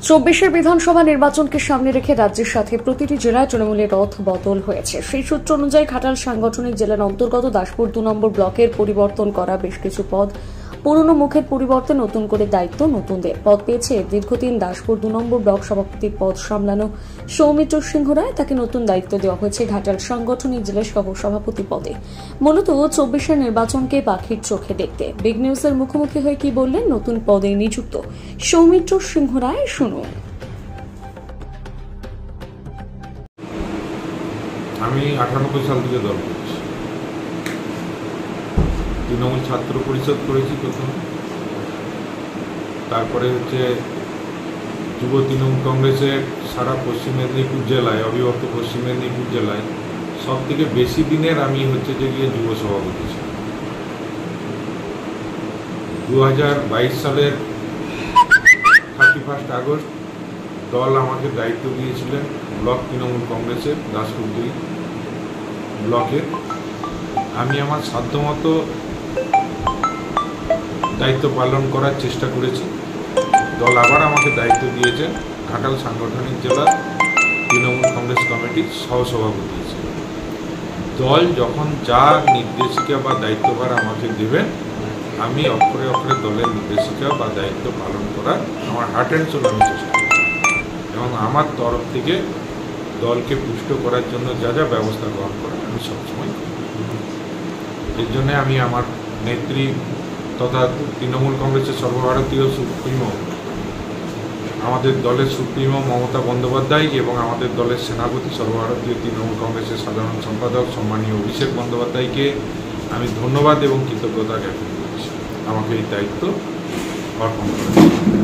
চব্বিশের বিধানসভা নির্বাচনকে সামনে রেখে রাজ্যের সাথে প্রতিটি জেলায় তৃণমূলের রথ বদল হয়েছে। সেই সূত্র অনুযায়ী ঘাটাল সাংগঠনিক জেলার অন্তর্গত দাসপুর 2 নম্বর ব্লকের পরিবর্তন করা বেশ কিছু পদ, পুরনো মুখের পরিবর্তে নতুন করে দায়িত্ব নতুনদের। পদ পেয়েছে দীর্ঘদিন দাসপুর 2 নম্বর ব্লক সভাপতির পদ সামলানো সৌমিত্র সিংহ রায়। তাকে নতুন দায়িত্ব দেওয়া হয়েছে ঘাটাল সাংগঠনিক জেলার সহ সভাপতি পদে। মূলত 24-এর নির্বাচনকে পাখির চোখে দেখতে বিগ নিউজের মুখোমুখি হয়ে কি বললেন নতুন পদে নিযুক্ত সৌমিত্র সিংহ রায়, শুনুন। আমি 98 সাল থেকে দল করছি। তৃণমূল ছাত্র পরিষদ করেছি প্রথমে, তারপরে যুব তৃণমূল কংগ্রেসের সারা পশ্চিম মেদিনীপুর জেলায়, অবিভক্ত পশ্চিম মেদিনীপুর জেলায় সব থেকে বেশি দিনের আমি গিয়ে যুব সভাপতি ছিলাম। 2022 সালের 31 আগস্ট দল আমাকে দায়িত্ব দিয়েছিলেন ব্লক তৃণমূল কংগ্রেসের দাসপুর 2 ব্লকের। আমি আমার সাধ্যমতো দায়িত্ব পালন করার চেষ্টা করেছি। দল আবার আমাকে দায়িত্ব দিয়েছে ঘাটাল সাংগঠনিক জেলার তৃণমূল কংগ্রেস কমিটির সহসভাপতি হিসেবে। দল যখন যা নির্দেশিকা বা দায়িত্বভার আমাকে দেবেন, আমি অক্ষরে অক্ষরে দলের নির্দেশিকা বা দায়িত্ব পালন করার আমার হার্ট অ্যান্ড সোল আমি চেষ্টা করি, এবং আমার তরফ থেকে দলকে পুষ্ট করার জন্য যা যা ব্যবস্থা গ্রহণ করার আমি সবসময় করি। এর জন্য আমি আমার নেত্রী তথা তৃণমূল কংগ্রেসের সর্বভারতীয় সুপ্রিমো, আমাদের দলের সুপ্রিমো মমতা বন্দ্যোপাধ্যায় এবং আমাদের দলের সেনাপতি সর্বভারতীয় তৃণমূল কংগ্রেসের সাধারণ সম্পাদক সম্মানীয় অভিষেক বন্দ্যোপাধ্যায়কে আমি ধন্যবাদ এবং কৃতজ্ঞতা জ্ঞাপন করছি আমাকে এই দায়িত্ব অর্পণ করেছি।